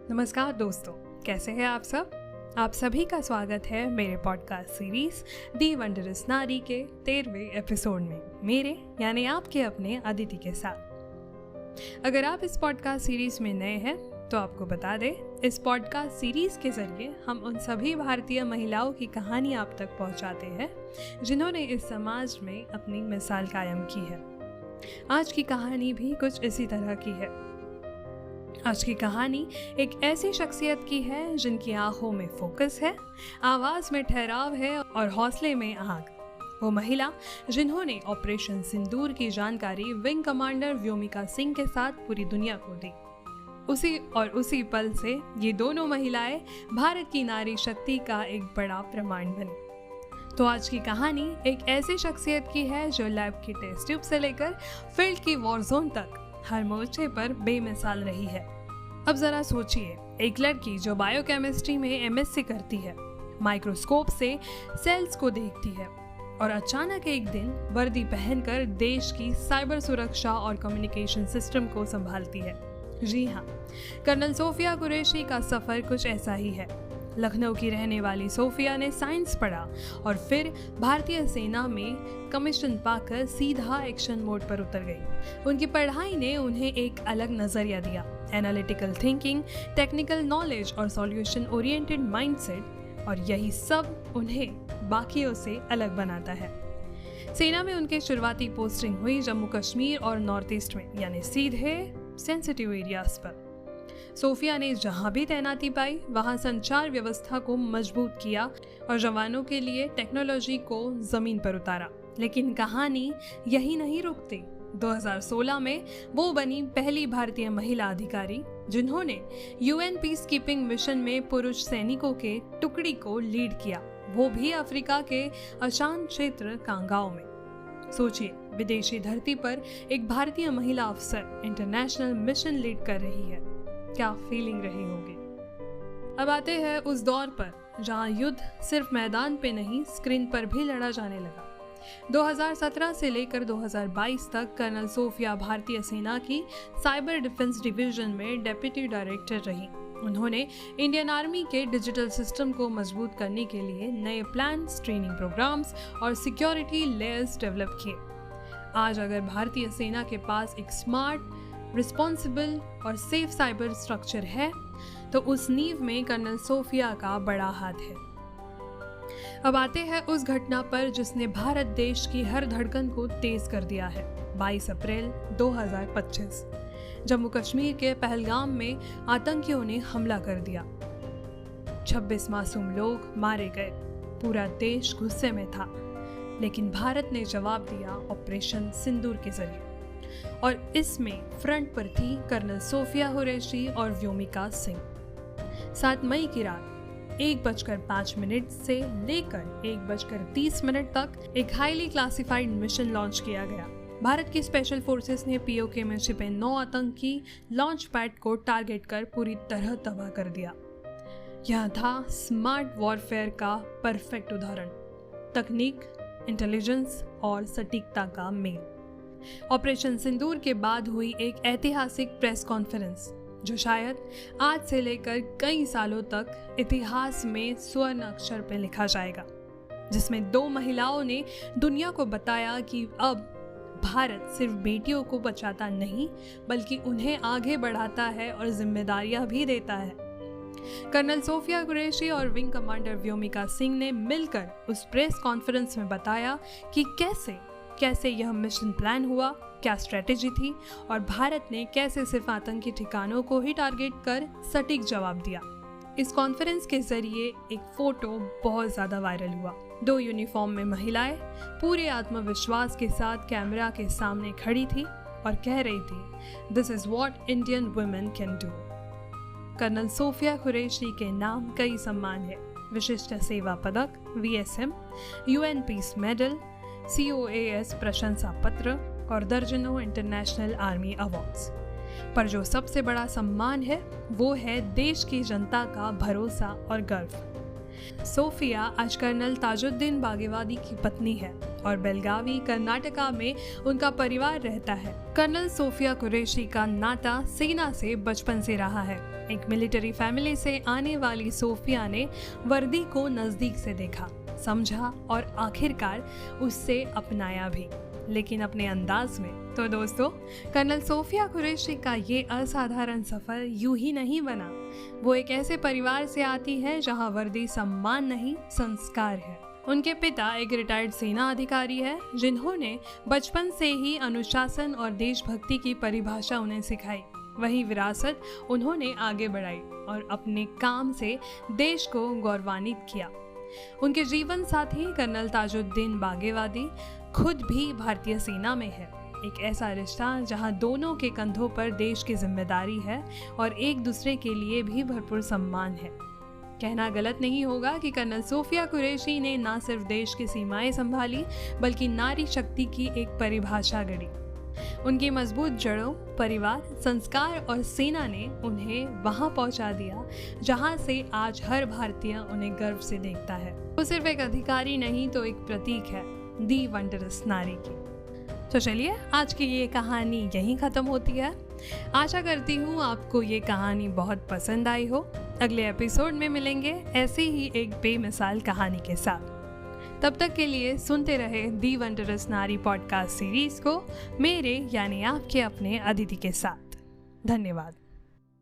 नमस्कार दोस्तों, कैसे हैं आप सब? आप सभी का स्वागत है मेरे पॉडकास्ट सीरीज दी वंडरस नारी के 13वें एपिसोड में, मेरे यानी आपके अपने अदिति के साथ। अगर आप इस पॉडकास्ट सीरीज में नए हैं तो आपको बता दें, इस पॉडकास्ट सीरीज के जरिए हम उन सभी भारतीय महिलाओं की कहानी आप तक पहुंचाते हैं जिन्होंने इस समाज में अपनी मिसाल कायम की है। आज की कहानी भी कुछ इसी तरह की है। आज की कहानी एक ऐसी शख्सियत की है जिनकी आंखों में फोकस है, आवाज में ठहराव है और हौसले में आग। वो महिला जिन्होंने ऑपरेशन सिंदूर की जानकारी विंग कमांडर व्योमिका सिंह के साथ पूरी दुनिया को दी। उसी पल से ये दोनों महिलाएं भारत की नारी शक्ति का एक बड़ा प्रमाण बनी। तो आज की कहानी एक ऐसी शख्सियत की है जो लैब की टेस्ट ट्यूब से लेकर फील्ड की वॉर जोन तक हर मोर्चे पर बेमिसाल रही है। अब जरा सोचिए, एक लड़की जो बायोकेमिस्ट्री में एमएससी करती है, माइक्रोस्कोप से सेल्स को देखती है और अचानक एक दिन वर्दी पहनकर देश की साइबर सुरक्षा और कम्युनिकेशन सिस्टम को संभालती है। जी हाँ, कर्नल सोफिया कुरैशी का सफर कुछ ऐसा ही है। लखनऊ की रहने वाली सोफिया ने साइंस पढ़ा और फिर भारतीय सेना में कमीशन पाकर सीधा एक्शन मोड पर उतर गई। उनकी पढ़ाई ने उन्हें एक अलग नजरिया दिया, एनालिटिकल थिंकिंग, टेक्निकल नॉलेज और सॉल्यूशन ओरिएंटेड माइंडसेट, और यही सब उन्हें बाकियों से अलग बनाता है। सेना में उनकी शुरुआती पोस्टिंग हुई जम्मू कश्मीर और नॉर्थ ईस्ट में, यानी सीधे सेंसिटिव एरियाज पर। सोफिया ने जहां भी तैनाती पाई वहां संचार व्यवस्था को मजबूत किया और जवानों के लिए टेक्नोलॉजी को जमीन पर उतारा। लेकिन कहानी यही नहीं रुकती। 2016 में वो बनी पहली भारतीय महिला अधिकारी जिन्होंने यूएन पीस कीपिंग मिशन में पुरुष सैनिकों के टुकड़ी को लीड किया, वो भी अफ्रीका के अशांत क्षेत्र कांगाओ में। सोचिए, विदेशी धरती पर एक भारतीय महिला अफसर इंटरनेशनल मिशन लीड कर रही है, क्या फीलिंग रही होगी। अब आते हैं उस दौर पर जहां युद्ध सिर्फ मैदान पे नहीं, स्क्रीन पर भी लड़ा जाने लगा। 2017 से लेकर 2022 तक कर्नल सोफिया भारतीय सेना की साइबर डिफेंस डिवीजन में डेप्यूटी डायरेक्टर रही। उन्होंने इंडियन आर्मी के डिजिटल सिस्टम को मजबूत करने के लिए नए प्लान्स, ट्रेनिंग प्रोग्राम्स और सिक्योरिटी लेयर्स डेवलप किए। आज अगर भारतीय सेना के पास एक स्मार्ट, रिस्पॉन्सिबल और सेफ साइबर स्ट्रक्चर है तो उस नींव में कर्नल सोफिया का बड़ा हाथ है। अब आते हैं उस घटना पर जिसने भारत देश की हर धड़कन को तेज कर दिया है। 22 अप्रैल 2025 जम्मू कश्मीर के पहलगाम में आतंकियों ने हमला कर दिया। 26 मासूम लोग मारे गए। पूरा देश गुस्से में था, लेकिन भारत ने जवाब दिया ऑपरेशन सिंदूर के जरिए, और इसमें फ्रंट पर थी कर्नल सोफिया कुरैशी और व्योमिका सिंह। 7 मई की रात 1:05 से लेकर 1:30 तक एक हाईली क्लासिफाइड मिशन लॉन्च किया गया। भारत की स्पेशल फोर्सेस ने पीओके में छिपे 9 आतंकी लॉन्च पैड को टारगेट कर पूरी तरह तबाह कर दिया। यह था स्मार्ट वॉरफेयर का परफेक्ट उदाहरण, तकनीक, इंटेलिजेंस और सटीकता का मेल। ऑपरेशन सिंदूर के बाद हुई एक ऐतिहासिक प्रेस कॉन्फ्रेंस जो शायद आज से लेकर कई सालों तक इतिहास में स्वर्ण अक्षर पर लिखा जाएगा, जिसमें 2 महिलाओं ने दुनिया को बताया कि अब भारत सिर्फ बेटियों को बचाता नहीं बल्कि उन्हें आगे बढ़ाता है और जिम्मेदारियां भी देता है। कर्नल सोफिया कुरैशी और विंग कमांडर व्योमिका सिंह ने मिलकर उस प्रेस कॉन्फ्रेंस में बताया कि कैसे यह मिशन प्लान हुआ, क्या स्ट्रेटेजी थी और भारत ने कैसे सिर्फ आतंकी ठिकानों को ही टारगेट कर सटीक जवाब दिया। इस कॉन्फ्रेंस के जरिए एक फोटो बहुत ज्यादा वायरल हुआ। 2 यूनिफॉर्म में महिलाएं पूरे आत्मविश्वास के साथ कैमरा के सामने खड़ी थी और कह रही थी, this is what Indian women can do. Colonel Sofiya Qureshi के नाम कई सम्मान है, विशिष्ट सेवा पदक, VSM, UN peace medal, COAS प्रशंसा पत्र और दर्जनों इंटरनेशनल आर्मी अवार्ड्स। पर जो सबसे बड़ा सम्मान है वो है देश की जनता का भरोसा और गर्व। सोफिया आज कर्नल ताजुद्दीन बागेवादी की पत्नी है और बेलगावी कर्नाटका में उनका परिवार रहता है। कर्नल सोफिया कुरैशी का नाता सेना से बचपन से रहा है। एक मिलिट्री फैमिली से आने वाली सोफिया ने वर्दी को नजदीक से देखा, समझा और आखिरकार उससे अपनाया भी, लेकिन अपने अंदाज में। तो दोस्तों, कर्नल सोफिया कुरैशी का ये असाधारण सफर यूं ही नहीं बना। वो एक ऐसे परिवार से आती है जहां वर्दी सम्मान नहीं, संस्कार है। उनके पिता एक रिटायर्ड सेना अधिकारी है जिन्होंने बचपन से ही अनुशासन और देशभक्ति की परिभाषा उन्हें सिखाई। वही विरासत उन्होंने आगे बढ़ाई और अपने काम से देश को गौरवान्वित किया। उनके जीवन साथी कर्नल ताजुद्दीन बागेवादी खुद भी भारतीय सेना में है। एक ऐसा रिश्ता जहां दोनों के कंधों पर देश की जिम्मेदारी है और एक दूसरे के लिए भी भरपूर सम्मान है। कहना गलत नहीं होगा कि कर्नल सोफिया कुरैशी ने न सिर्फ देश की सीमाएं संभाली बल्कि नारी शक्ति की एक परिभाषा गढ़ी। उनकी मजबूत जड़ों, परिवार, संस्कार और सेना ने उन्हें वहां पहुंचा दिया जहां से आज हर भारतीय उन्हें गर्व से देखता है। वो सिर्फ एक अधिकारी नहीं तो एक प्रतीक है दी वंडरस नारी की। तो चलिए, आज की ये कहानी यहीं ख़त्म होती है। आशा करती हूँ आपको ये कहानी बहुत पसंद आई हो। अगले एपिसोड में मिलेंगे ऐसे ही एक बेमिसाल कहानी के साथ। तब तक के लिए सुनते रहे दी वंडरस नारी पॉडकास्ट सीरीज को मेरे यानी आपके अपने अदिति के साथ। धन्यवाद।